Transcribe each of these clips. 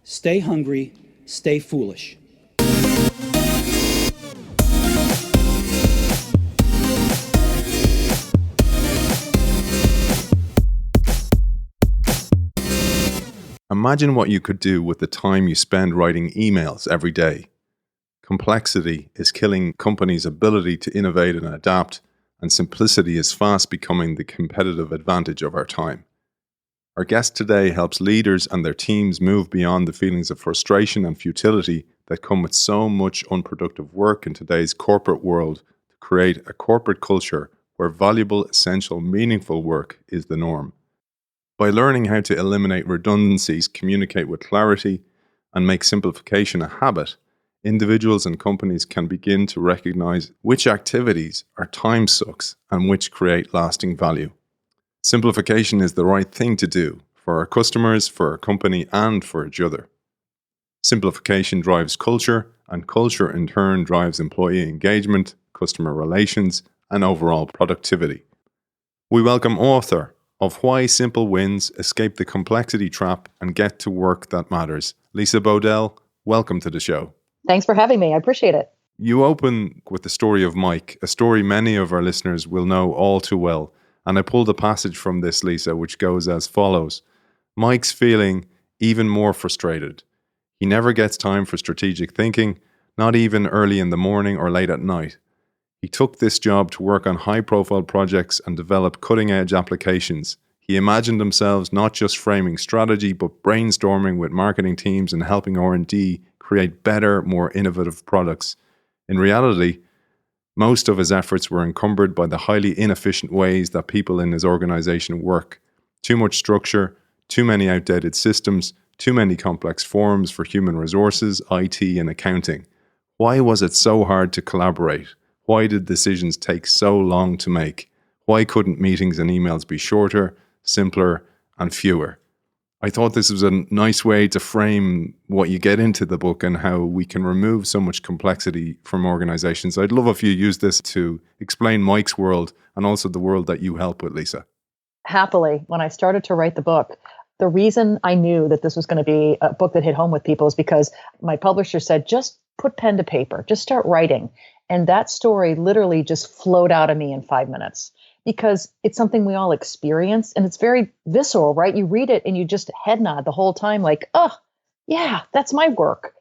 Stay hungry, stay foolish. Imagine what you could do with the time you spend writing emails every day. Complexity is killing companies' ability to innovate and adapt, and simplicity is fast becoming the competitive advantage of our time. Our guest today helps leaders and their teams move beyond the feelings of frustration and futility that come with so much unproductive work in today's corporate world to create a corporate culture where valuable, essential, meaningful work is the norm. By learning how to eliminate redundancies, communicate with clarity, and make simplification a habit, individuals and companies can begin to recognize which activities are time sucks and which create lasting value. Simplification is the right thing to do for our customers, for our company, and for each other. Simplification drives culture, and culture in turn drives employee engagement, customer relations, and overall productivity. We welcome author of Why Simple Wins, Escape the Complexity Trap, and Get to Work That Matters, Lisa Bodell. Welcome to the show. Thanks for having me. I appreciate it. You open with the story of Mike, a story many of our listeners will know all too well. And I pulled a passage from this, Lisa, which goes as follows. Mike's feeling even more frustrated. He never gets time for strategic thinking, not even early in the morning or late at night. He took this job to work on high-profile projects and develop cutting-edge applications. He imagined themselves not just framing strategy, but brainstorming with marketing teams and helping R&D create better, more innovative products. In reality, most of his efforts were encumbered by the highly inefficient ways that people in his organization work. Too much structure, too many outdated systems, too many complex forms for human resources, IT, and accounting. Why was it so hard to collaborate? Why did decisions take so long to make? Why couldn't meetings and emails be shorter, simpler, and fewer? I thought this was a nice way to frame what you get into the book and how we can remove so much complexity from organizations. I'd love if you use this to explain Mike's world and also the world that you help with, Lisa. Happily, when I started to write the book, the reason I knew that this was going to be a book that hit home with people is because my publisher said, just put pen to paper, just start writing. And that story literally just flowed out of me in 5 minutes because it's something we all experience and it's very visceral, right? You read it and you just head nod the whole time like, oh, yeah, that's my work.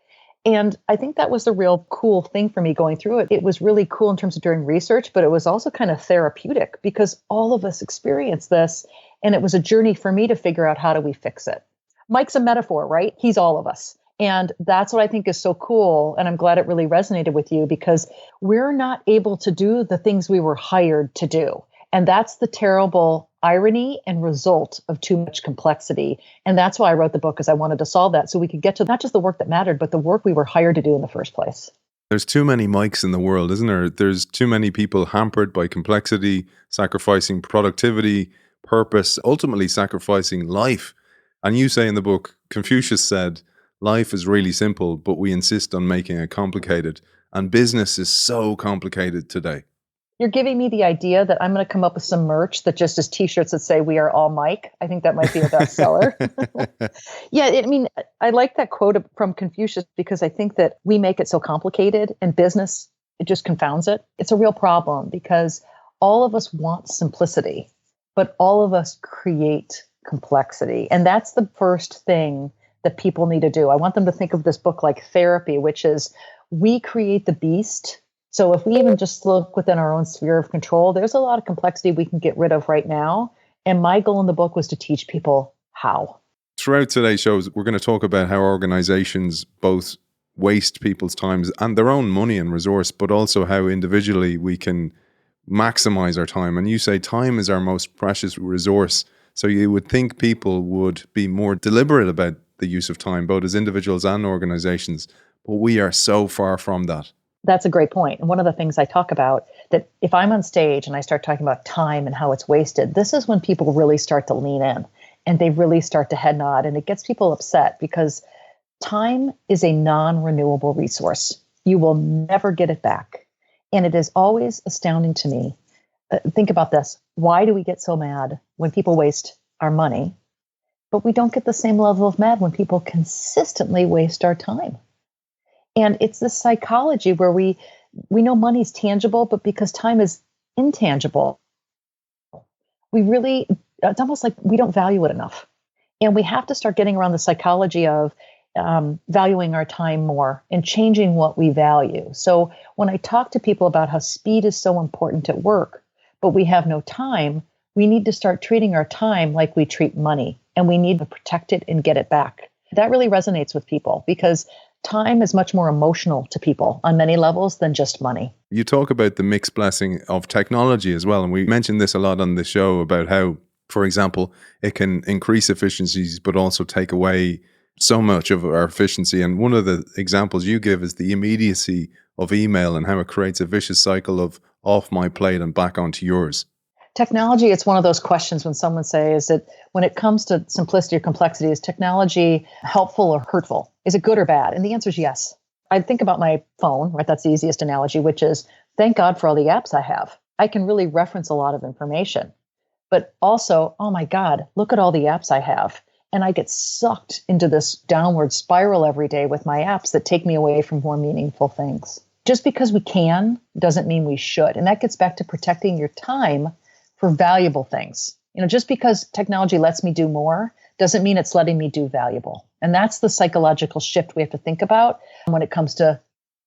And I think that was the real cool thing for me going through it. It was really cool in terms of doing research, but it was also kind of therapeutic because all of us experience this. And it was a journey for me to figure out how do we fix it. Mike's a metaphor, right? He's all of us. And that's what I think is so cool. And I'm glad it really resonated with you because we're not able to do the things we were hired to do. And that's the terrible irony and result of too much complexity. And that's why I wrote the book, because I wanted to solve that so we could get to not just the work that mattered, but the work we were hired to do in the first place. There's too many Mikes in the world, isn't there? There's too many people hampered by complexity, sacrificing productivity, purpose, ultimately sacrificing life. And you say in the book, Confucius said, life is really simple, but we insist on making it complicated. And business is so complicated today. You're giving me the idea that I'm going to come up with some merch that just is t-shirts that say we are all Mike. I think that might be a bestseller. Yeah, I like that quote from Confucius because I think that we make it so complicated and business, it just confounds it. It's a real problem because all of us want simplicity, but all of us create complexity. And that's the first thing that people need to do. I want them to think of this book like therapy, which is we create the beast. So if we even just look within our own sphere of control, there's a lot of complexity we can get rid of right now. And my goal in the book was to teach people how. Throughout today's shows, we're going to talk about how organizations both waste people's times and their own money and resource, but also how individually we can maximize our time. And you say time is our most precious resource. So you would think people would be more deliberate about the use of time, both as individuals and organizations. But we are so far from that. That's a great point. And one of the things I talk about that if I'm on stage and I start talking about time and how it's wasted, this is when people really start to lean in and they really start to head nod. And it gets people upset because time is a non-renewable resource. You will never get it back. And it is always astounding to me. Think about this. Why do we get so mad when people waste our money? but we don't get the same level of mad when people consistently waste our time. And it's this psychology where we know money's tangible, but because time is intangible, it's almost like we don't value it enough. And we have to start getting around the psychology of valuing our time more and changing what we value. So when I talk to people about how speed is so important at work, but we have no time, we need to start treating our time like we treat money, and we need to protect it and get it back. That really resonates with people because time is much more emotional to people on many levels than just money. You talk about the mixed blessing of technology as well. And we mentioned this a lot on the show about how, for example, it can increase efficiencies, but also take away so much of our efficiency. And one of the examples you give is the immediacy of email and how it creates a vicious cycle of off my plate and back onto yours. Technology, it's one of those questions when someone says that when it comes to simplicity or complexity, is technology helpful or hurtful? Is it good or bad? And the answer is yes. I think about my phone, right? That's the easiest analogy, which is thank God for all the apps I have. I can really reference a lot of information. But also, oh my God, look at all the apps I have. And I get sucked into this downward spiral every day with my apps that take me away from more meaningful things. Just because we can doesn't mean we should. And that gets back to protecting your time for valuable things. Just because technology lets me do more doesn't mean it's letting me do valuable. And that's the psychological shift we have to think about when it comes to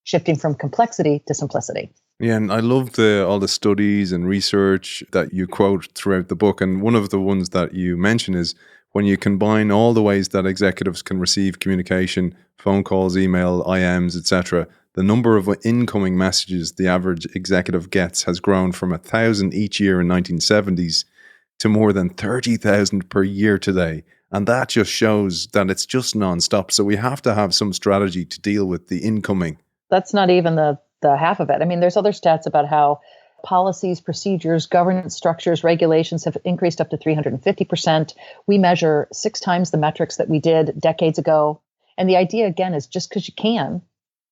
shifting from complexity to simplicity. Yeah, and I love all the studies and research that you quote throughout the book. And one of the ones that you mention is when you combine all the ways that executives can receive communication, phone calls, email, IMs, etc., the number of incoming messages the average executive gets has grown from 1,000 each year in 1970s to more than 30,000 per year today. And that just shows that it's just nonstop. So we have to have some strategy to deal with the incoming. That's not even the half of it. I mean, there's other stats about how policies, procedures, governance structures, regulations have increased up to 350%. We measure 6 times the metrics that we did decades ago. And the idea, again, is just because you can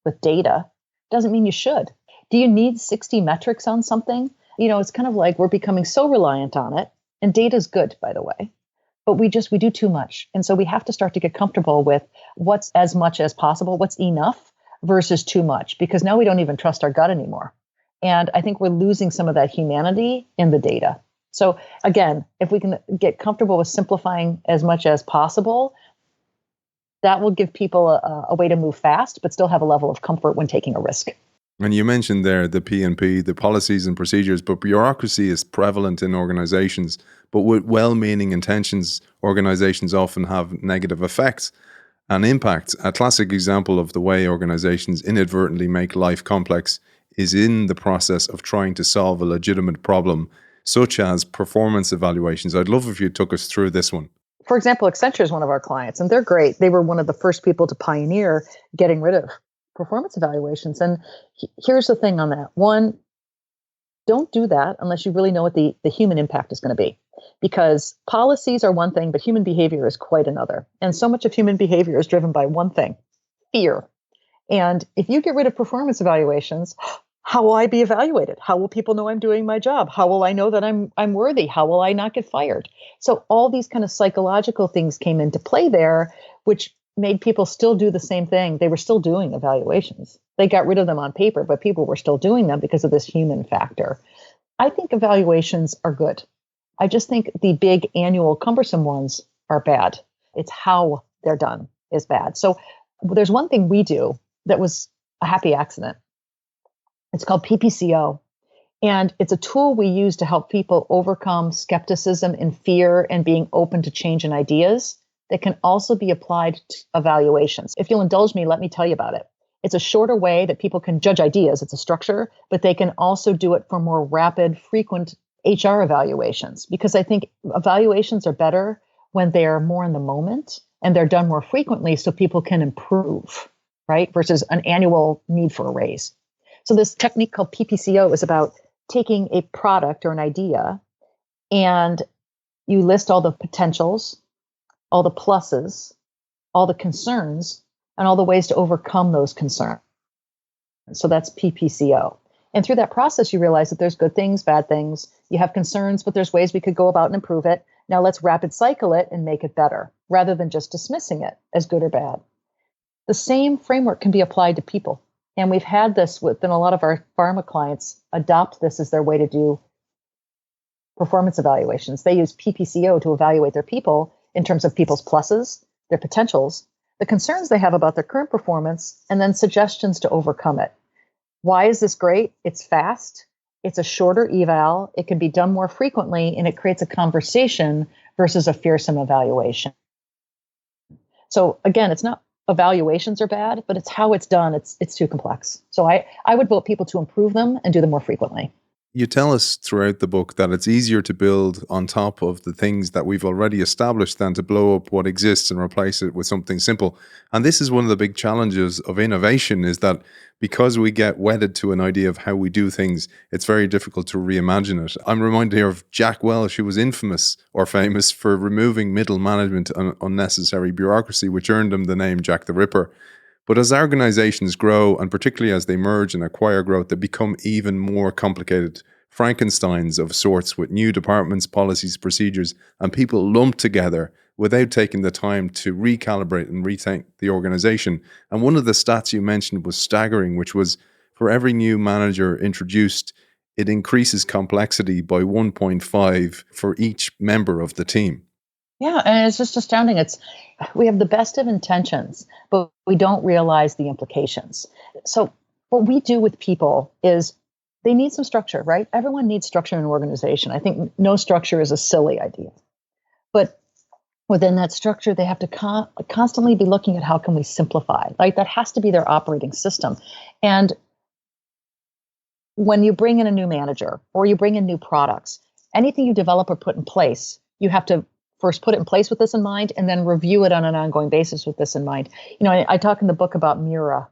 with data doesn't mean you should. Do you need 60 metrics on something? It's kind of like we're becoming so reliant on it. And data is good, by the way. But we do too much. And so we have to start to get comfortable with what's as much as possible, what's enough versus too much, because now we don't even trust our gut anymore. And I think we're losing some of that humanity in the data. So again, if we can get comfortable with simplifying as much as possible, that will give people a way to move fast, but still have a level of comfort when taking a risk. And you mentioned there the P&P, the policies and procedures, but bureaucracy is prevalent in organizations. But with well-meaning intentions, organizations often have negative effects and impacts. A classic example of the way organizations inadvertently make life complex is in the process of trying to solve a legitimate problem, such as performance evaluations. I'd love if you took us through this one. For example, Accenture is one of our clients, and they're great. They were one of the first people to pioneer getting rid of performance evaluations. And here's the thing on that. One, don't do that unless you really know what the human impact is going to be. Because policies are one thing, but human behavior is quite another. And so much of human behavior is driven by one thing, fear. And if you get rid of performance evaluations, how will I be evaluated? How will people know I'm doing my job? How will I know that I'm worthy? How will I not get fired? So all these kind of psychological things came into play there, which made people still do the same thing. They were still doing evaluations. They got rid of them on paper, but people were still doing them because of this human factor. I think evaluations are good. I just think the big annual cumbersome ones are bad. It's how they're done is bad. So there's one thing we do that was a happy accident. It's called PPCO. And it's a tool we use to help people overcome skepticism and fear and being open to change and ideas that can also be applied to evaluations. If you'll indulge me, let me tell you about it. It's a shorter way that people can judge ideas. It's a structure, but they can also do it for more rapid, frequent HR evaluations, because I think evaluations are better when they are more in the moment and they're done more frequently so people can improve, right? Versus an annual need for a raise. So this technique called PPCO is about taking a product or an idea and you list all the potentials, all the pluses, all the concerns, and all the ways to overcome those concerns. So that's PPCO. And through that process, you realize that there's good things, bad things. You have concerns, but there's ways we could go about and improve it. Now let's rapid cycle it and make it better, rather than just dismissing it as good or bad. The same framework can be applied to people. And we've had this within a lot of our pharma clients adopt this as their way to do performance evaluations. They use PPCO to evaluate their people in terms of people's pluses, their potentials, the concerns they have about their current performance, and then suggestions to overcome it. Why is this great? It's fast. It's a shorter eval. It can be done more frequently, and it creates a conversation versus a fearsome evaluation. So again, it's not evaluations are bad, but it's how it's done. It's too complex. So I would vote people to improve them and do them more frequently. You tell us throughout the book that it's easier to build on top of the things that we've already established than to blow up what exists and replace it with something simple. And this is one of the big challenges of innovation, is that because we get wedded to an idea of how we do things, it's very difficult to reimagine it. I'm reminded here of Jack Welch, who was infamous or famous for removing middle management and unnecessary bureaucracy, which earned him the name Jack the Ripper. But as organizations grow, and particularly as they merge and acquire growth, they become even more complicated Frankensteins of sorts, with new departments, policies, procedures, and people lumped together without taking the time to recalibrate and rethink the organization. And one of the stats you mentioned was staggering, which was for every new manager introduced, it increases complexity by 1.5 for each member of the team. Yeah, and it's just astounding. We have the best of intentions, but we don't realize the implications. So what we do with people is they need some structure, right? Everyone needs structure in an organization. I think no structure is a silly idea. But within that structure, they have to constantly be looking at how can we simplify, right? That has to be their operating system. And when you bring in a new manager or you bring in new products, anything you develop or put in place, you have to first put it in place with this in mind, and then review it on an ongoing basis with this in mind. I talk in the book about MURA,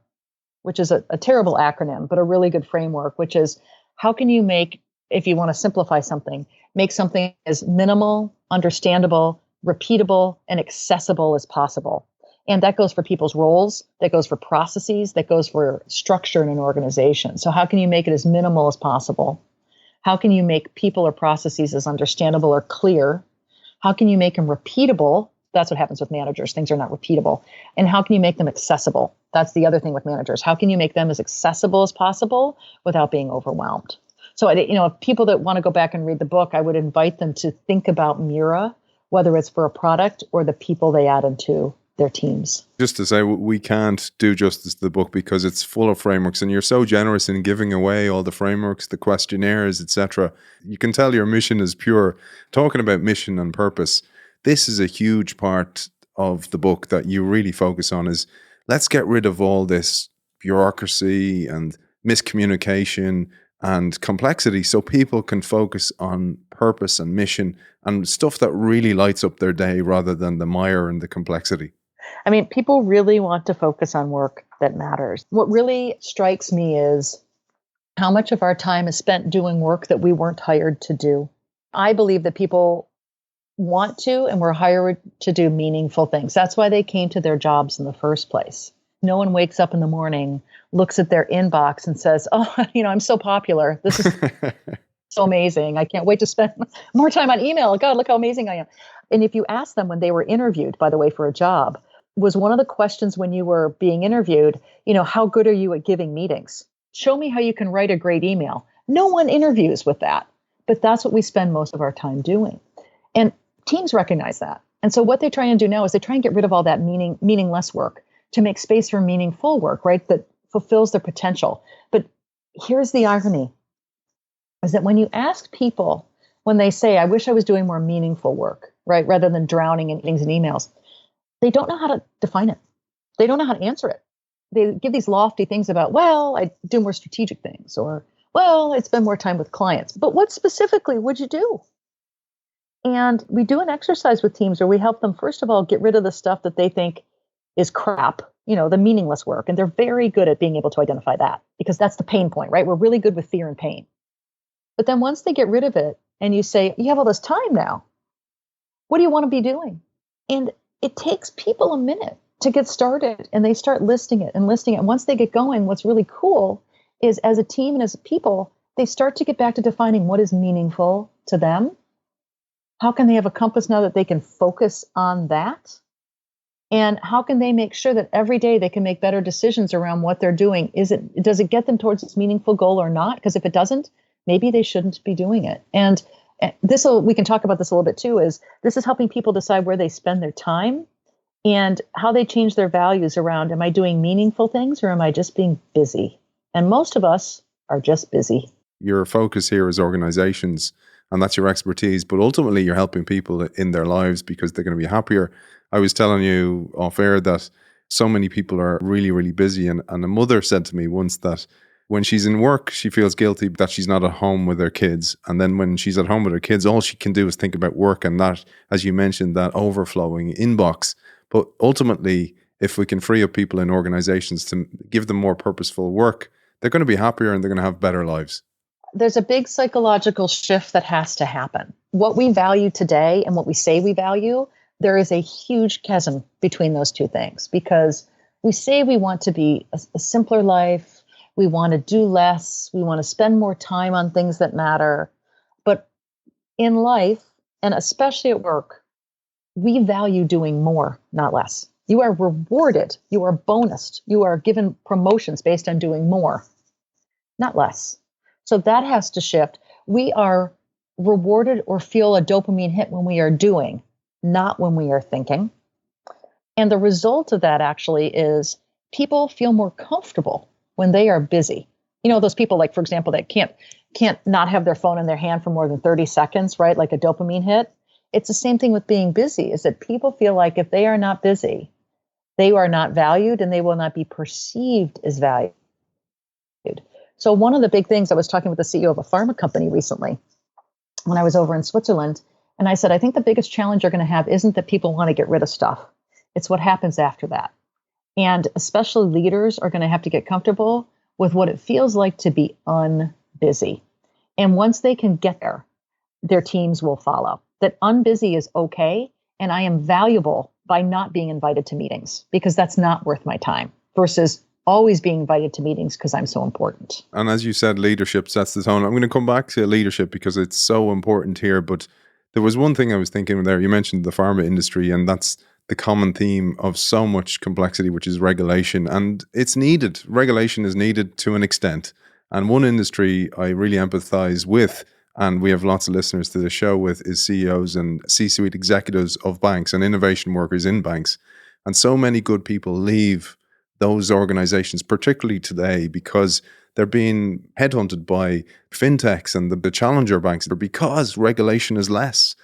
which is a terrible acronym, but a really good framework, which is how can you make, if you want to simplify something, make something as minimal, understandable, repeatable, and accessible as possible. And that goes for people's roles, that goes for processes, that goes for structure in an organization. So how can you make it as minimal as possible? How can you make people or processes as understandable or clear? How can you make them repeatable? That's what happens with managers. Things are not repeatable. And how can you make them accessible? That's the other thing with managers. How can you make them as accessible as possible without being overwhelmed? So, if people that want to go back and read the book, I would invite them to think about MURA, whether it's for a product or the people they add into their teams. Just to say, we can't do justice to the book because it's full of frameworks, and you're so generous in giving away all the frameworks, the questionnaires, etc. You can tell your mission is pure. Talking about mission and purpose, this is a huge part of the book that you really focus on, is let's get rid of all this bureaucracy and miscommunication and complexity so people can focus on purpose and mission and stuff that really lights up their day rather than the mire and the complexity. I mean, people really want to focus on work that matters. What really strikes me is how much of our time is spent doing work that we weren't hired to do. I believe that people want to and were hired to do meaningful things. That's why they came to their jobs in the first place. No one wakes up in the morning, looks at their inbox and says, oh, I'm so popular. This is so amazing. I can't wait to spend more time on email. God, look how amazing I am. And if you ask them when they were interviewed, by the way, for a job, was one of the questions when you were being interviewed, how good are you at giving meetings? Show me how you can write a great email. No one interviews with that, but that's what we spend most of our time doing. And teams recognize that. And so what they try and do now is they try and get rid of all that meaningless work to make space for meaningful work, right? That fulfills their potential. But here's the irony, is that when you ask people, when they say, I wish I was doing more meaningful work, right? Rather than drowning in meetings and emails, they don't know how to define it. They don't know how to answer it. They give these lofty things about, well, I do more strategic things, or, well, I spend more time with clients. But what specifically would you do? And we do an exercise with teams where we help them, first of all, get rid of the stuff that they think is crap, the meaningless work. And they're very good at being able to identify that, because that's the pain point, right? We're really good with fear and pain. But then once they get rid of it and you say, you have all this time now, what do you want to be doing? And it takes people a minute to get started, and they start listing it and listing it. And once they get going, what's really cool is, as a team and as a people, they start to get back to defining what is meaningful to them How can they have a compass now that they can focus on that? And how can they make sure that every day they can make better decisions around what they're doing? Does it get them towards this meaningful goal or not? Because if it doesn't, maybe they shouldn't be doing it. And we can talk about this a little bit too, this is helping people decide where they spend their time and how they change their values around, am I doing meaningful things or am I just being busy? And most of us are just busy. Your focus here is organizations, and that's your expertise, but ultimately you're helping people in their lives because they're going to be happier. I was telling you off air that so many people are really, really busy. And a mother said to me once that when she's in work, she feels guilty that she's not at home with her kids. And then when she's at home with her kids, all she can do is think about work and that, as you mentioned, that overflowing inbox. But ultimately, if we can free up people in organizations to give them more purposeful work, they're going to be happier and they're going to have better lives. There's a big psychological shift that has to happen. What we value today and what we say we value, there is a huge chasm between those two things, because we say we want to be a simpler life, we want to do less, we want to spend more time on things that matter. But in life, and especially at work, we value doing more, not less. You are rewarded, you are bonused, you are given promotions based on doing more, not less. So that has to shift. We are rewarded or feel a dopamine hit when we are doing, not when we are thinking. And the result of that actually is people feel more comfortable when they are busy. You know, those people, like, for example, that can't not have their phone in their hand for more than 30 seconds, right? Like a dopamine hit. It's the same thing with being busy, is that people feel like if they are not busy, they are not valued and they will not be perceived as valued. So one of the big things, I was talking with the CEO of a pharma company recently when I was over in Switzerland, and I said, I think the biggest challenge you're going to have isn't that people want to get rid of stuff. It's what happens after that. And especially leaders are going to have to get comfortable with what it feels like to be unbusy. And once they can get there, their teams will follow. That unbusy is okay, and I am valuable by not being invited to meetings because that's not worth my time, versus always being invited to meetings because I'm so important. And as you said, leadership sets the tone. I'm going to come back to leadership because it's so important here. But there was one thing I was thinking there. You mentioned the pharma industry, and that's the common theme of so much complexity, which is regulation. And it's needed. Regulation is needed to an extent. And one industry I really empathize with, and we have lots of listeners to the show with, is CEOs and C-suite executives of banks and innovation workers in banks. And so many good people leave those organizations, particularly today, because they're being headhunted by fintechs and the challenger banks because regulation is less.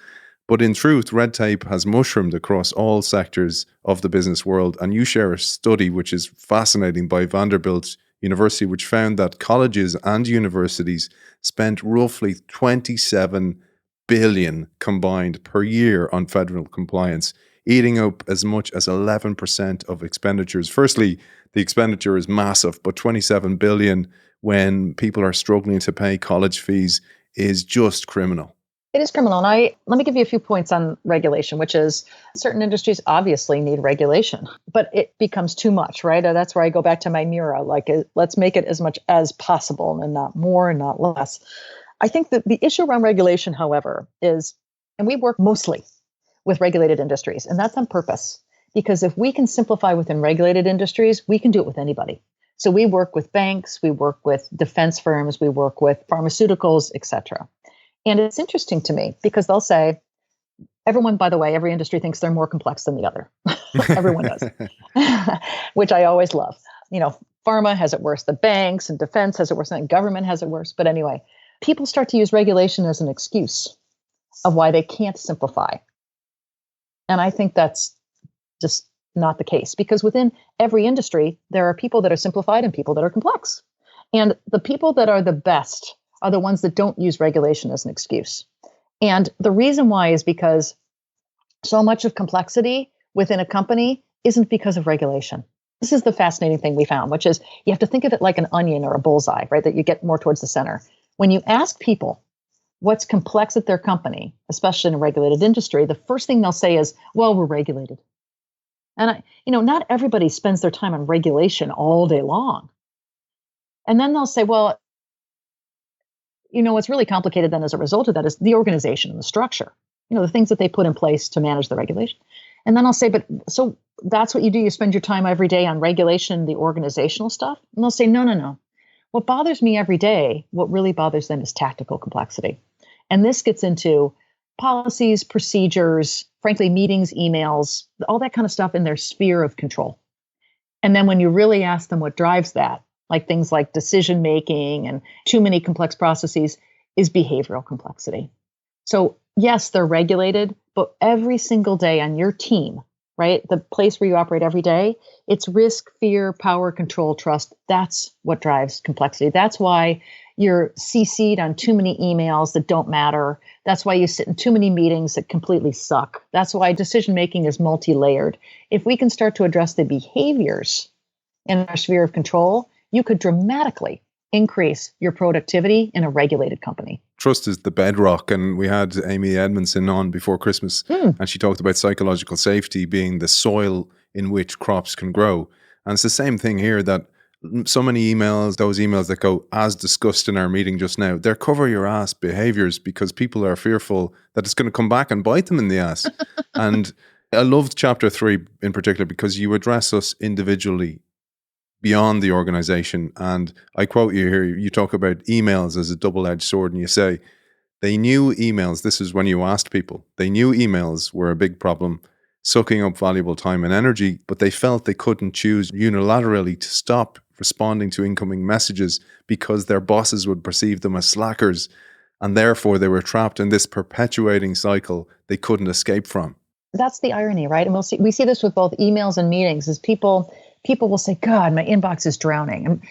But in truth, red tape has mushroomed across all sectors of the business world. And you share a study which is fascinating by Vanderbilt University, which found that colleges and universities spent roughly 27 billion combined per year on federal compliance, eating up as much as 11% of expenditures. Firstly, the expenditure is massive, but 27 billion when people are struggling to pay college fees is just criminal. It is criminal. And let me give you a few points on regulation, which is certain industries obviously need regulation, but it becomes too much, right? And that's where I go back to my mirror, like let's make it as much as possible and not more and not less. I think that the issue around regulation, however, is, and we work mostly with regulated industries, and that's on purpose, because if we can simplify within regulated industries, we can do it with anybody. So we work with banks, we work with defense firms, we work with pharmaceuticals, et cetera. And it's interesting to me because they'll say, everyone, by the way, every industry thinks they're more complex than the other. Everyone does, which I always love. You know, pharma has it worse, the banks and defense has it worse, and government has it worse. But anyway, people start to use regulation as an excuse of why they can't simplify. And I think that's just not the case, because within every industry, there are people that are simplified and people that are complex. And the people that are the best are the ones that don't use regulation as an excuse. And the reason why is because so much of complexity within a company isn't because of regulation. This is the fascinating thing we found, which is you have to think of it like an onion or a bullseye, right? That you get more towards the center. When you ask people what's complex at their company, especially in a regulated industry, the first thing they'll say is, well, we're regulated. And not everybody spends their time on regulation all day long. And then they'll say, well, what's really complicated then as a result of that is the organization and the structure. the things that they put in place to manage the regulation. And then I'll say, but so that's what you do. You spend your time every day on regulation, the organizational stuff. And they'll say, no. What bothers me every day, what really bothers them is tactical complexity. And this gets into policies, procedures, frankly, meetings, emails, all that kind of stuff in their sphere of control. And then when you really ask them what drives that, like things like decision making and too many complex processes, is behavioral complexity. So yes, they're regulated, but every single day on your team, right? The place where you operate every day, it's risk, fear, power, control, trust. That's what drives complexity. That's why you're CC'd on too many emails that don't matter. That's why you sit in too many meetings that completely suck. That's why decision-making is multi-layered. If we can start to address the behaviors in our sphere of control, you could dramatically increase your productivity in a regulated company. Trust is the bedrock, and we had Amy Edmondson on before Christmas, and she talked about psychological safety being the soil in which crops can grow. And it's the same thing here, that so many emails, those emails that go as discussed in our meeting just now, they're cover your ass behaviors because people are fearful that it's going to come back and bite them in the ass. And I loved chapter 3 in particular because you address us individually beyond the organization. And I quote you here, you talk about emails as a double-edged sword, and you say, they knew emails, this is when you asked people, they knew emails were a big problem, sucking up valuable time and energy, but they felt they couldn't choose unilaterally to stop responding to incoming messages because their bosses would perceive them as slackers, and therefore they were trapped in this perpetuating cycle they couldn't escape from. That's the irony, right? And we see this with both emails and meetings, is people will say, God, my inbox is drowning. And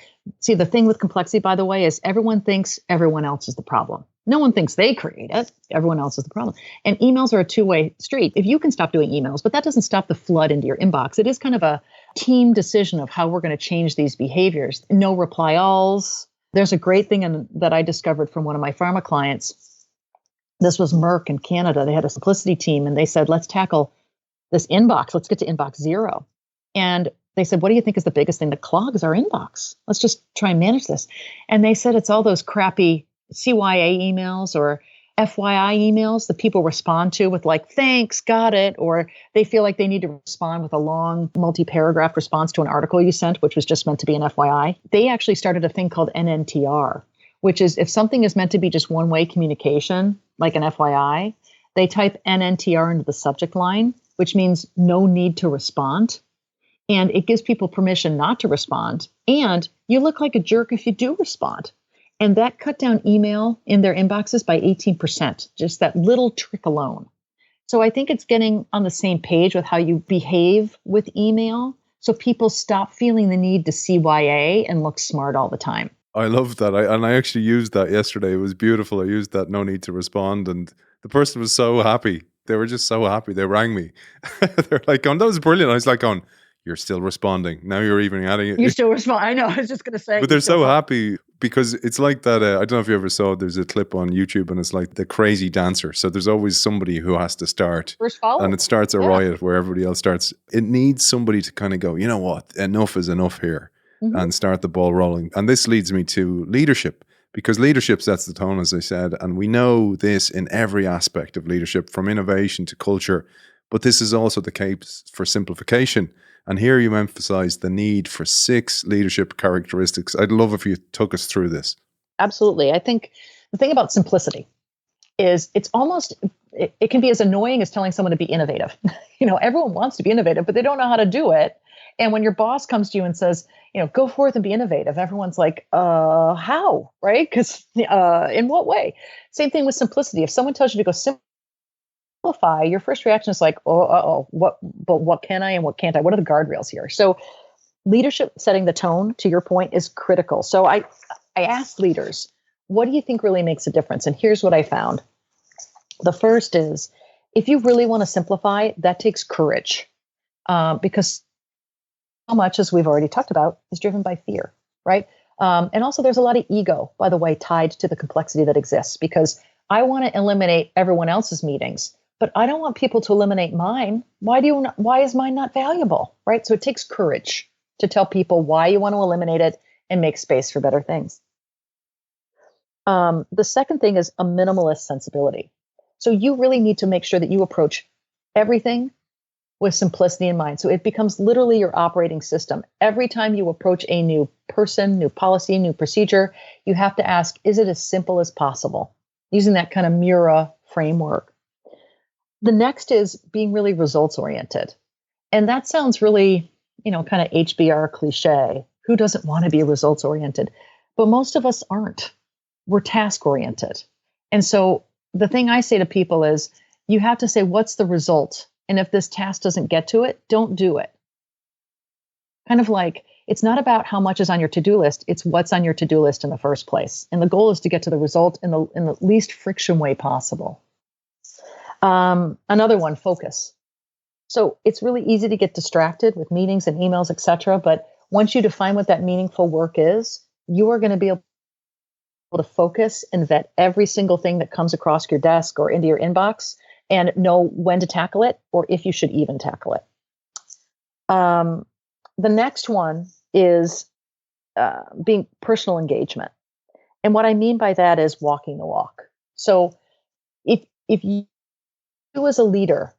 see, the thing with complexity, by the way, is everyone thinks everyone else is the problem. No one thinks they create it. Everyone else is the problem. And emails are a two-way street. If you can stop doing emails, but that doesn't stop the flood into your inbox. It is kind of a team decision of how we're going to change these behaviors. No reply alls. There's a great thing that I discovered from one of my pharma clients. This was Merck in Canada. They had a simplicity team, and they said, let's tackle this inbox. Let's get to inbox 0. And they said, what do you think is the biggest thing that clogs our inbox? Let's just try and manage this. And they said it's all those crappy CYA emails or FYI emails that people respond to with like, thanks, got it. Or they feel like they need to respond with a long multi-paragraph response to an article you sent, which was just meant to be an FYI. They actually started a thing called NNTR, which is if something is meant to be just one-way communication, like an FYI, they type NNTR into the subject line, which means no need to respond. And it gives people permission not to respond. And you look like a jerk if you do respond. And that cut down email in their inboxes by 18%, just that little trick alone. So I think it's getting on the same page with how you behave with email. So people stop feeling the need to CYA and look smart all the time. I love that. I actually used that yesterday. It was beautiful. I used that no need to respond. And the person was so happy. They were just so happy. They rang me. They're like, that was brilliant. I was like, you're still responding. Now you're even adding it. You still respond. I know. I was just going to say. But they're so happy because it's like that. I don't know if you ever saw, there's a clip on YouTube and it's like the crazy dancer. So there's always somebody who has to start. First follow. And it starts a riot where everybody else starts. It needs somebody to kind of go, you know what? Enough is enough here. Mm-hmm. And start the ball rolling. And this leads me to leadership, because leadership sets the tone, as I said. And we know this in every aspect of leadership, from innovation to culture. But this is also the case for simplification. And here you emphasize the need for 6 leadership characteristics. I'd love if you took us through this. Absolutely. I think the thing about simplicity is it can be as annoying as telling someone to be innovative. Everyone wants to be innovative, but they don't know how to do it. And when your boss comes to you and says, go forth and be innovative, everyone's like, how, right? Because in what way? Same thing with simplicity. If someone tells you to go simplify, your first reaction is like, what can I and what can't I? What are the guardrails here? So leadership setting the tone, to your point, is critical. So I asked leaders, what do you think really makes a difference? And here's what I found. The first is, if you really want to simplify, that takes courage, because so much, as we've already talked about, is driven by fear, right? And also there's a lot of ego, by the way, tied to the complexity that exists, because I want to eliminate everyone else's meetings, but I don't want people to eliminate mine. Why is mine not valuable, right? So it takes courage to tell people why you want to eliminate it and make space for better things. The second thing is a minimalist sensibility. So you really need to make sure that you approach everything with simplicity in mind. So it becomes literally your operating system. Every time you approach a new person, new policy, new procedure, you have to ask, is it as simple as possible? Using that kind of Mura framework. The next is being really results oriented. And that sounds really, kind of HBR cliche. Who doesn't want to be results oriented? But most of us aren't. We're task oriented. And so the thing I say to people is you have to say, what's the result? And if this task doesn't get to it, don't do it. Kind of like, it's not about how much is on your to-do list. It's what's on your to-do list in the first place. And the goal is to get to the result in the least friction way possible. Another one, focus. So it's really easy to get distracted with meetings and emails, etc. But once you define what that meaningful work is, you are going to be able to focus and vet every single thing that comes across your desk or into your inbox and know when to tackle it or if you should even tackle it. The next one is being personal engagement. And what I mean by that is walking the walk. So if you as a leader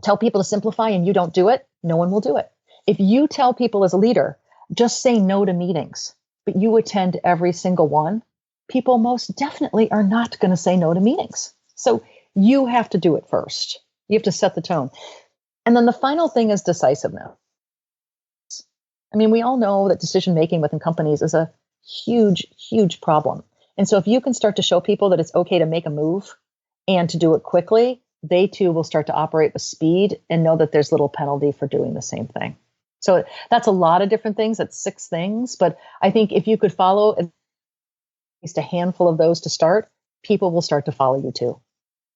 tell people to simplify and you don't do it, no one will do it. If you tell people as a leader, just say no to meetings, but you attend every single one, people most definitely are not going to say no to meetings. So you have to do it first. You have to set the tone. And then the final thing is decisiveness. I mean, we all know that decision making within companies is a huge, huge problem. And so if you can start to show people that it's okay to make a move and to do it quickly, they too will start to operate with speed and know that there's little penalty for doing the same thing. So that's a lot of different things. That's 6 things. But I think if you could follow at least a handful of those to start, people will start to follow you too.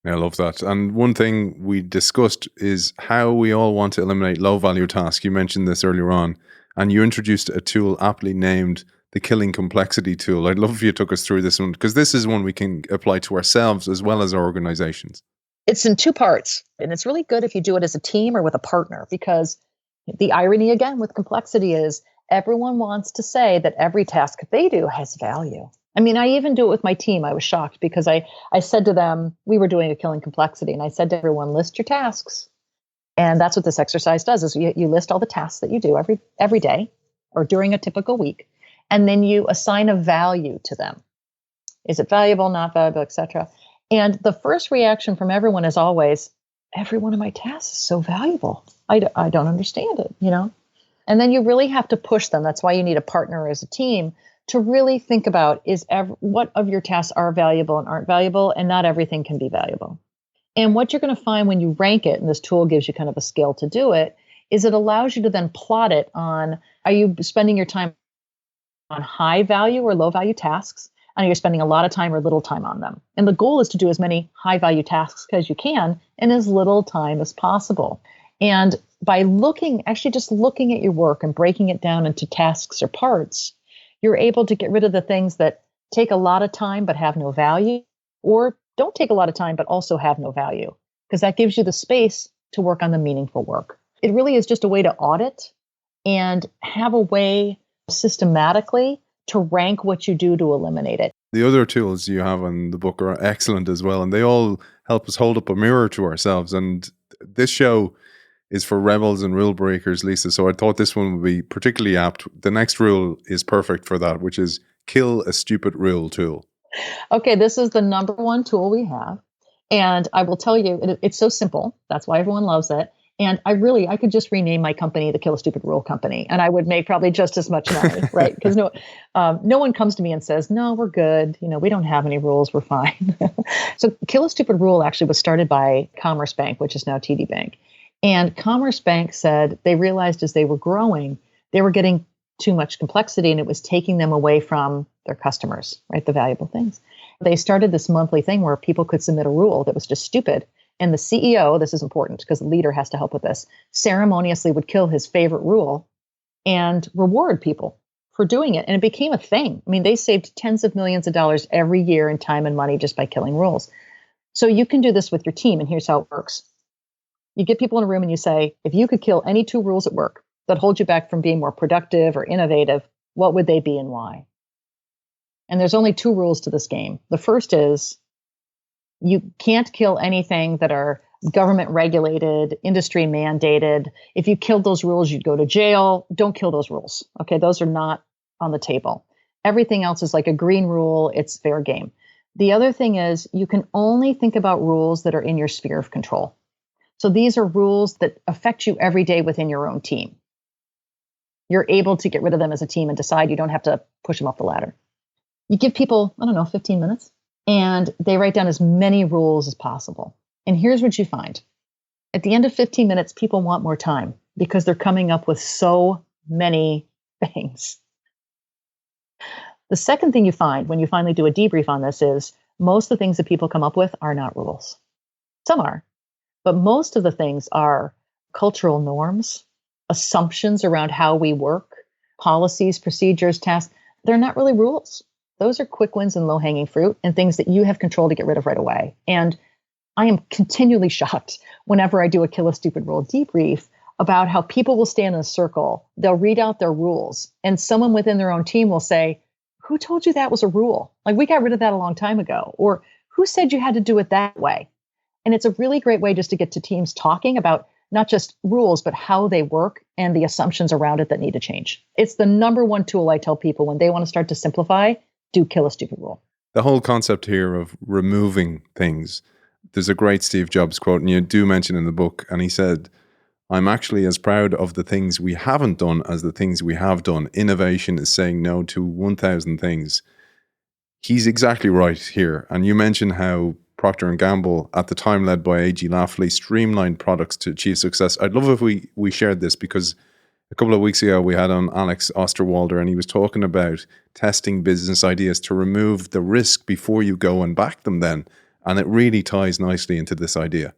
Yeah, I love that. And one thing we discussed is how we all want to eliminate low value tasks. You mentioned this earlier on, and you introduced a tool aptly named the Killing Complexity tool. I'd love if you took us through this one, because this is one we can apply to ourselves as well as our organizations. It's in 2 parts, and it's really good if you do it as a team or with a partner, because the irony again with complexity is everyone wants to say that every task they do has value. I mean, I even do it with my team. I was shocked because I said to them, we were doing a Killing Complexity, and I said to everyone, list your tasks. And that's what this exercise does is you list all the tasks that you do every day or during a typical week, and then you assign a value to them. Is it valuable, not valuable, etc. And the first reaction from everyone is always, every one of my tasks is so valuable. I don't understand it, And then you really have to push them. That's why you need a partner as a team to really think about what of your tasks are valuable and aren't valuable, and not everything can be valuable. And what you're going to find when you rank it, and this tool gives you kind of a scale to do it, is it allows you to then plot it on, are you spending your time on high value or low value tasks? And you're spending a lot of time or little time on them. And the goal is to do as many high value tasks as you can in as little time as possible. And by just looking at your work and breaking it down into tasks or parts, you're able to get rid of the things that take a lot of time but have no value, or don't take a lot of time but also have no value, because that gives you the space to work on the meaningful work. It really is just a way to audit and have a way systematically to rank what you do to eliminate it. The other tools you have in the book are excellent as well, and they all help us hold up a mirror to ourselves. And this show is for rebels and rule breakers, Lisa, so I thought this one would be particularly apt. The next rule is perfect for that, which is kill a stupid rule tool. Okay, this is the number 1 tool we have. And I will tell you, it's so simple. That's why everyone loves it. And I could just rename my company the Kill a Stupid Rule Company, and I would make probably just as much money, right? Because no one comes to me and says, no, we're good. We don't have any rules. We're fine. So Kill a Stupid Rule actually was started by Commerce Bank, which is now TD Bank. And Commerce Bank said they realized as they were growing, they were getting too much complexity and it was taking them away from their customers, right? The valuable things. They started this monthly thing where people could submit a rule that was just stupid. And the CEO, this is important because the leader has to help with this, ceremoniously would kill his favorite rule and reward people for doing it. And it became a thing. I mean, they saved tens of millions of dollars every year in time and money just by killing rules. So you can do this with your team. And here's how it works. You get people in a room and you say, if you could kill any 2 rules at work that hold you back from being more productive or innovative, what would they be and why? And there's only 2 rules to this game. The first is You can't kill anything that are government regulated, industry mandated. If you killed those rules, you'd go to jail. Don't kill those rules. Okay. Those are not on the table. Everything else is like a green rule. It's fair game. The other thing is you can only think about rules that are in your sphere of control. So these are rules that affect you every day within your own team. You're able to get rid of them as a team and decide. You don't have to push them up the ladder. You give people, 15 minutes, and they write down as many rules as possible. And here's what you find. At the end of 15 minutes, people want more time because they're coming up with so many things. The second thing you find when you finally do a debrief on this is most of the things that people come up with are not rules. Some are, but most of the things are cultural norms, assumptions around how we work, policies, procedures, tasks. They're not really rules. Those are quick wins and low-hanging fruit and things that you have control to get rid of right away. And I am continually shocked whenever I do a kill a stupid rule debrief about how people will stand in a circle. They'll read out their rules, and someone within their own team will say, who told you that was a rule? Like, we got rid of that a long time ago. Or who said you had to do it that way? And it's a really great way just to get to teams talking about not just rules, but how they work and the assumptions around it that need to change. It's the number one tool I tell people when they want to start to simplify, do kill a stupid rule. The whole concept here of removing things. There's a great Steve Jobs quote, and you do mention in the book, and he said, I'm actually as proud of the things we haven't done as the things we have done. Innovation is saying no to 1,000 things. He's exactly right here. And you mentioned how Procter & Gamble, at the time led by A.G. Lafley, streamlined products to achieve success. I'd love if we shared this, because a couple of weeks ago we had on Alex Osterwalder, and he was talking about testing business ideas to remove the risk before you go and back them then. And it really ties nicely into this idea.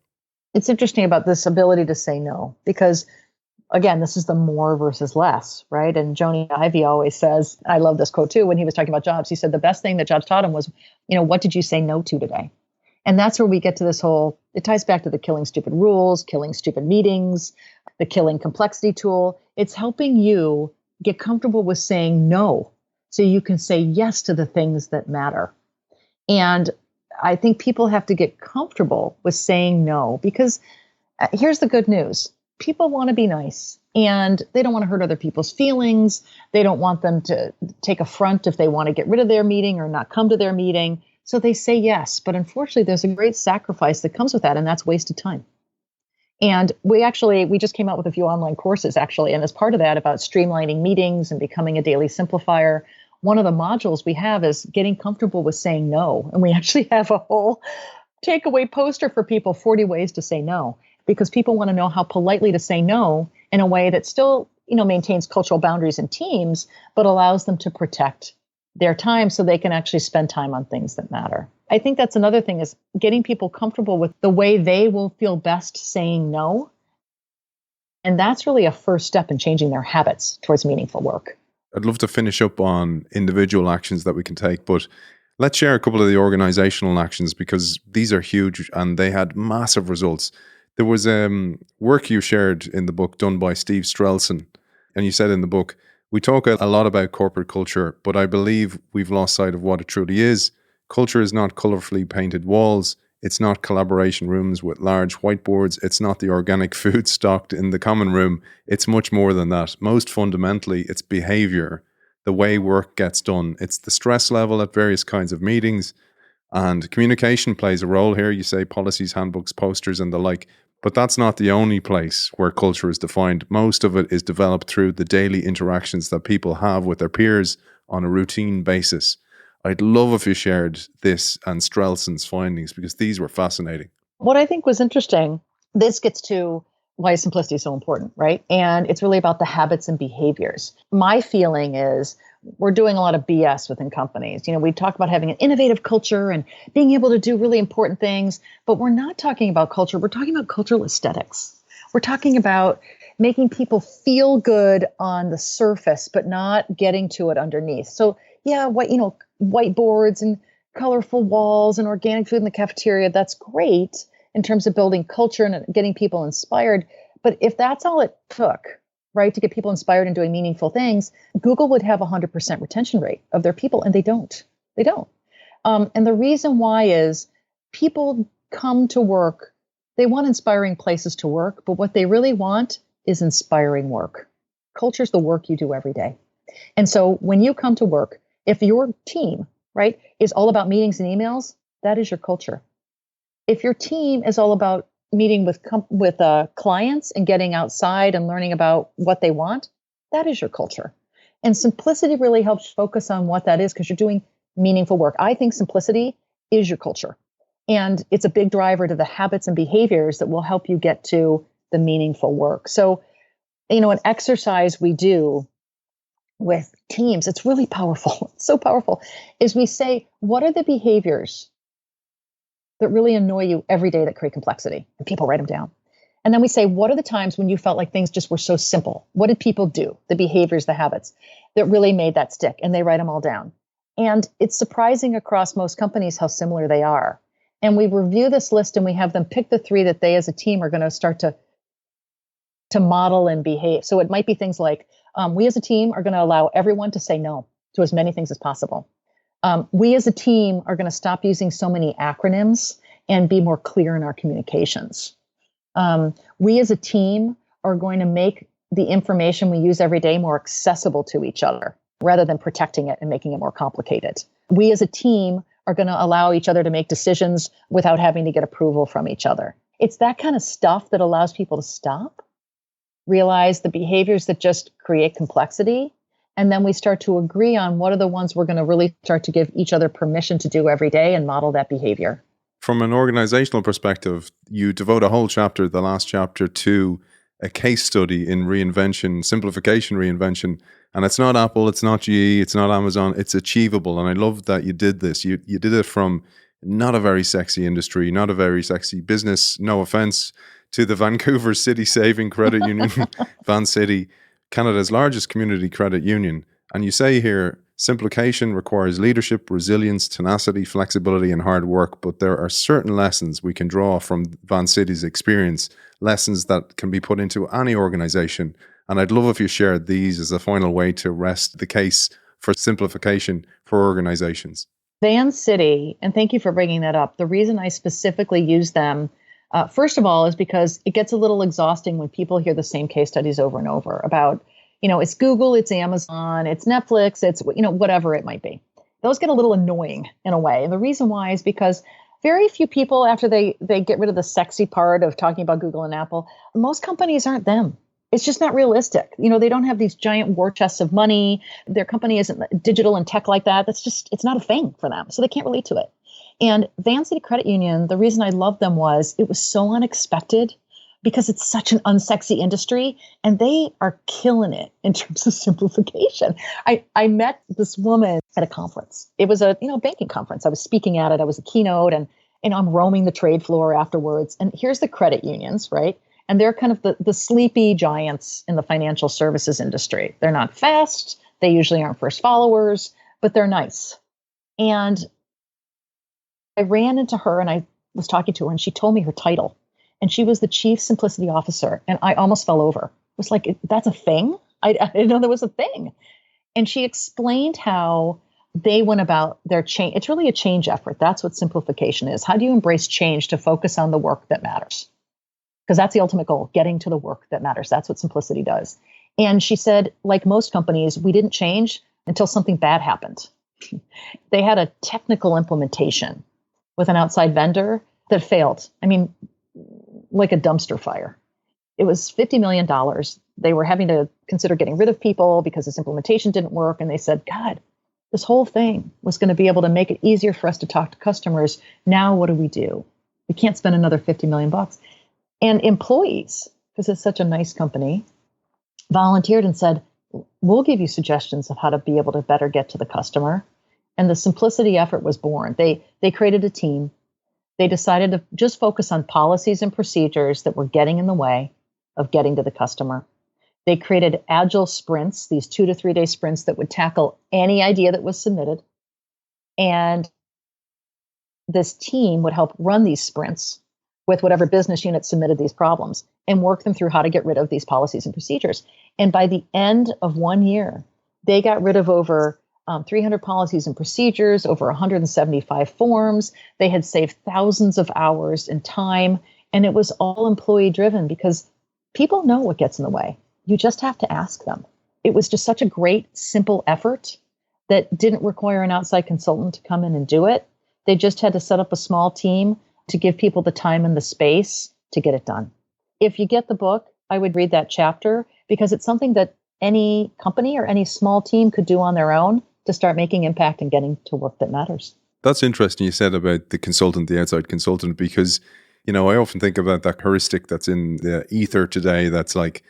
It's interesting about this ability to say no, because again, this is the more versus less, right? And Joni Ivey always says, I love this quote too, when he was talking about Jobs, he said the best thing that Jobs taught him was, what did you say no to today? And that's where we get to this whole, it ties back to the killing stupid rules, killing stupid meetings, the killing complexity tool. It's helping you get comfortable with saying no so you can say yes to the things that matter. And I think people have to get comfortable with saying no, because here's the good news. People want to be nice, and they don't want to hurt other people's feelings. They don't want them to take affront if they want to get rid of their meeting or not come to their meeting. So they say yes. But unfortunately, there's a great sacrifice that comes with that, and that's wasted time. And we just came out with a few online courses, actually. And as part of that, about streamlining meetings and becoming a daily simplifier, one of the modules we have is getting comfortable with saying no. And we actually have a whole takeaway poster for people, 40 ways to say no, because people want to know how politely to say no in a way that still, maintains cultural boundaries in teams, but allows them to protect their time so they can actually spend time on things that matter. I think that's another thing, is getting people comfortable with the way they will feel best saying no. And that's really a first step in changing their habits towards meaningful work. I'd love to finish up on individual actions that we can take, but let's share a couple of the organizational actions, because these are huge and they had massive results. There was work you shared in the book done by Steve Strelson, and you said in the book, we talk a lot about corporate culture, but I believe we've lost sight of what it truly is. Culture is not colorfully painted walls. It's not collaboration rooms with large whiteboards. It's not the organic food stocked in the common room. It's much more than that. Most fundamentally, it's behavior, the way work gets done. It's the stress level at various kinds of meetings, and communication plays a role here. You say policies, handbooks, posters, and the like. But that's not the only place where culture is defined. Most of it is developed through the daily interactions that people have with their peers on a routine basis. I'd love if you shared this and Strelson's findings, because these were fascinating. What I think was interesting, this gets to why simplicity is so important, right? And it's really about the habits and behaviors. My feeling is we're doing a lot of BS within companies. We talk about having an innovative culture and being able to do really important things, but we're not talking about culture. We're talking about cultural aesthetics. We're talking about making people feel good on the surface, but not getting to it underneath. So yeah, whiteboards and colorful walls and organic food in the cafeteria, that's great in terms of building culture and getting people inspired. But if that's all it took, right, to get people inspired and doing meaningful things, Google would have 100% retention rate of their people, and they don't. They don't. And the reason why is people come to work, they want inspiring places to work, but what they really want is inspiring work. Culture is the work you do every day. And so when you come to work, if your team, right, is all about meetings and emails, that is your culture. If your team is all about meeting with clients and getting outside and learning about what they want, that is your culture. And simplicity really helps focus on what that is because you're doing meaningful work. I think simplicity is your culture. And it's a big driver to the habits and behaviors that will help you get to the meaningful work. So, an exercise we do with teams, it's really powerful. It's so powerful, is we say, what are the behaviors that really annoy you every day that create complexity? And people write them down. And then we say, what are the times when you felt like things just were so simple? What did people do? The behaviors, the habits that really made that stick? And they write them all down. And it's surprising across most companies how similar they are. And we review this list and we have them pick the 3 that they as a team are going to start to model and behave. So it might be things like, we as a team are going to allow everyone to say no to as many things as possible. We as a team are going to stop using so many acronyms and be more clear in our communications. We as a team are going to make the information we use every day more accessible to each other rather than protecting it and making it more complicated. We as a team are going to allow each other to make decisions without having to get approval from each other. It's that kind of stuff that allows people to stop, realize the behaviors that just create complexity, and then we start to agree on what are the ones we're going to really start to give each other permission to do every day and model that behavior. From an organizational perspective, you devote a whole chapter, the last chapter, to a case study in reinvention, simplification reinvention. And it's not Apple, it's not GE, it's not Amazon, it's achievable. And I love that you did this. You did it from not a very sexy industry, not a very sexy business, no offense to the Vancouver City Saving Credit Union, Van City, Canada's largest community credit union. And you say here, simplification requires leadership, resilience, tenacity, flexibility, and hard work. But there are certain lessons we can draw from Van City's experience, lessons that can be put into any organization. And I'd love if you shared these as a final way to rest the case for simplification for organizations. Van City, and thank you for bringing that up. The reason I specifically use them, first of all, is because it gets a little exhausting when people hear the same case studies over and over about, it's Google, it's Amazon, it's Netflix, it's, whatever it might be. Those get a little annoying in a way. And the reason why is because very few people, after they get rid of the sexy part of talking about Google and Apple, most companies aren't them. It's just not realistic. They don't have these giant war chests of money. Their company isn't digital and tech like that. It's not a thing for them. So they can't relate to it. And Van City Credit Union, the reason I loved them was it was so unexpected because it's such an unsexy industry and they are killing it in terms of simplification. I met this woman at a conference. It was a, banking conference. I was speaking at it. I was a keynote and I'm roaming the trade floor afterwards. And here's the credit unions, right? And they're kind of the sleepy giants in the financial services industry. They're not fast. They usually aren't first followers, but they're nice. And I ran into her and I was talking to her and she told me her title. And she was the Chief Simplicity Officer. And I almost fell over. It was like, that's a thing? I didn't know there was a thing. And she explained how they went about their change. It's really a change effort. That's what simplification is. How do you embrace change to focus on the work that matters? Because that's the ultimate goal, getting to the work that matters. That's what simplicity does. And she said, like most companies, we didn't change until something bad happened. They had a technical implementation with an outside vendor that failed. I mean, like a dumpster fire. It was $50 million. They were having to consider getting rid of people because this implementation didn't work. And they said, God, this whole thing was going to be able to make it easier for us to talk to customers. Now, what do? We can't spend another $50 million. And employees, because it's such a nice company, volunteered and said, we'll give you suggestions of how to be able to better get to the customer. And the simplicity effort was born. They created a team. They decided to just focus on policies and procedures that were getting in the way of getting to the customer. They created agile sprints, these 2 to 3 day sprints that would tackle any idea that was submitted. And this team would help run these sprints with whatever business unit submitted these problems and work them through how to get rid of these policies and procedures. And by the end of 1 year, they got rid of over 300 policies and procedures, over 175 forms. They had saved thousands of hours in time, and it was all employee driven because people know what gets in the way. You just have to ask them. It was just such a great, simple effort that didn't require an outside consultant to come in and do it. They just had to set up a small team to give people the time and the space to get it done. If you get the book, I would read that chapter because it's something that any company or any small team could do on their own to start making impact and getting to work that matters. That's interesting you said about the consultant, the outside consultant, because, I often think about that heuristic that's in the ether today that's like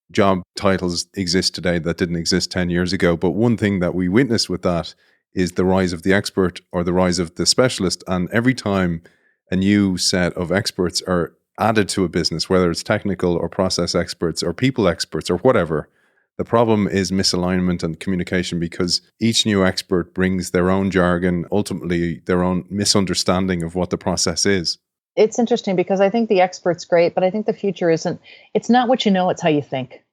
job titles exist today that didn't exist 10 years ago. But one thing that we witnessed with that is the rise of the expert or the rise of the specialist. And every time a new set of experts are added to a business, whether it's technical or process experts or people experts or whatever, the problem is misalignment and communication because each new expert brings their own jargon, ultimately their own misunderstanding of what the process is. It's interesting because I think the expert's great, but I think the future it's not what you know, it's how you think.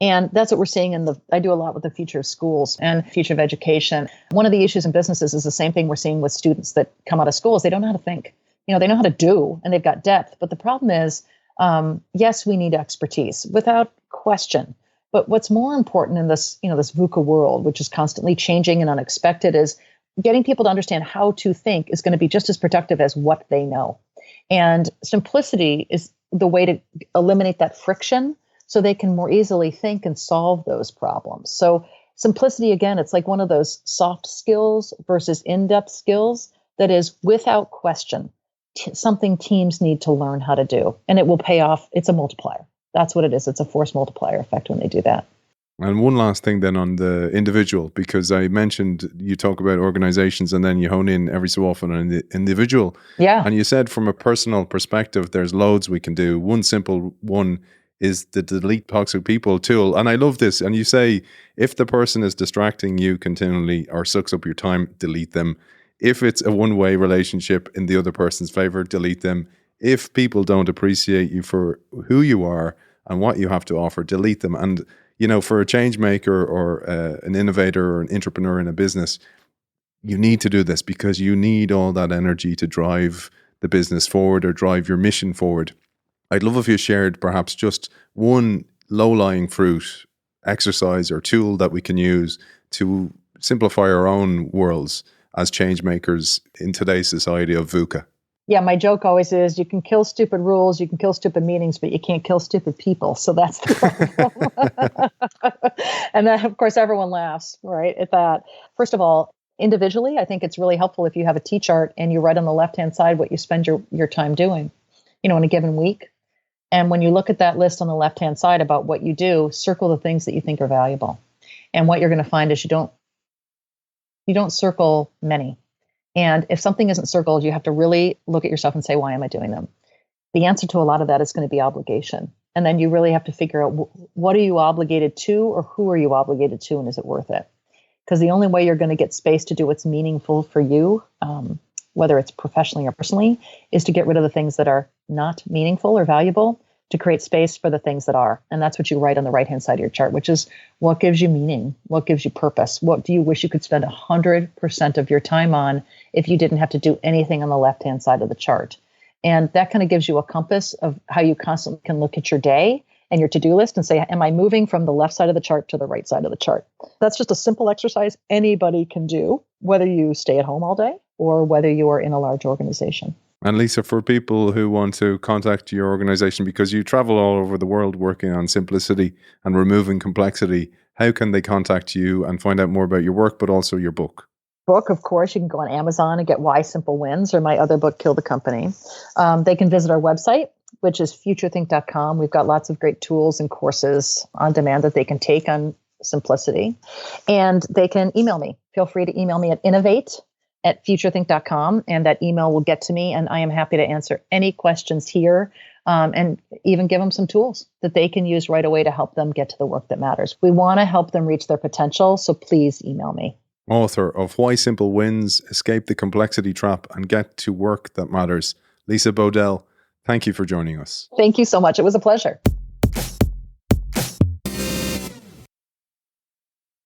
And that's what we're seeing I do a lot with the future of schools and future of education. One of the issues in businesses is the same thing we're seeing with students that come out of schools. They don't know how to think. They know how to do, and they've got depth. But the problem is, yes, we need expertise without question. But what's more important in this, this VUCA world, which is constantly changing and unexpected, is getting people to understand how to think is going to be just as productive as what they know. And simplicity is the way to eliminate that friction so they can more easily think and solve those problems. So simplicity, again, it's like one of those soft skills versus in-depth skills that is without question something teams need to learn how to do. And it will pay off. It's a multiplier. That's what it is. It's a force multiplier effect when they do that. And one last thing then on the individual, because I mentioned you talk about organizations and then you hone in every so often on the individual. Yeah. And you said from a personal perspective, there's loads we can do. One simple one is the delete toxic people tool. And I love this. And you say, if the person is distracting you continually or sucks up your time, delete them. If it's a one-way relationship in the other person's favor, delete them. If people don't appreciate you for who you are and what you have to offer, delete them. And, for a change maker or an innovator or an entrepreneur in a business, you need to do this because you need all that energy to drive the business forward or drive your mission forward. I'd love if you shared perhaps just one low-lying fruit exercise or tool that we can use to simplify our own worlds as change makers in today's society of VUCA. Yeah, my joke always is you can kill stupid rules, you can kill stupid meetings, but you can't kill stupid people. So that's the problem. And then, of course, everyone laughs, right, at that. First of all, individually, I think it's really helpful if you have a T-chart and you write on the left-hand side what you spend your time doing, in a given week. And when you look at that list on the left-hand side about what you do, circle the things that you think are valuable. And what you're going to find is you don't circle many. And if something isn't circled, you have to really look at yourself and say, why am I doing them? The answer to a lot of that is going to be obligation. And then you really have to figure out what are you obligated to or who are you obligated to and is it worth it? Because the only way you're going to get space to do what's meaningful for you, whether it's professionally or personally, is to get rid of the things that are not meaningful or valuable to create space for the things that are. And that's what you write on the right-hand side of your chart, which is what gives you meaning, what gives you purpose, what do you wish you could spend 100% of your time on if you didn't have to do anything on the left-hand side of the chart. And that kind of gives you a compass of how you constantly can look at your day and your to-do list and say, am I moving from the left side of the chart to the right side of the chart? That's just a simple exercise anybody can do, whether you stay at home all day or whether you are in a large organization. And Lisa, for people who want to contact your organization, because you travel all over the world working on simplicity and removing complexity, how can they contact you and find out more about your work, but also your book? Book, of course, you can go on Amazon and get Why Simple Wins or my other book, Kill the Company. They can visit our website, which is futurethink.com. We've got lots of great tools and courses on demand that they can take on simplicity. And they can email me. Feel free to email me at innovate@futurethink.com, and that email will get to me, and I am happy to answer any questions here and even give them some tools that they can use right away to help them get to the work that matters. We want to help them reach their potential, so please email me. Author of Why Simple Wins, Escape the Complexity Trap and Get to Work That Matters, Lisa Bodell, thank you for joining us. Thank you so much. It was a pleasure.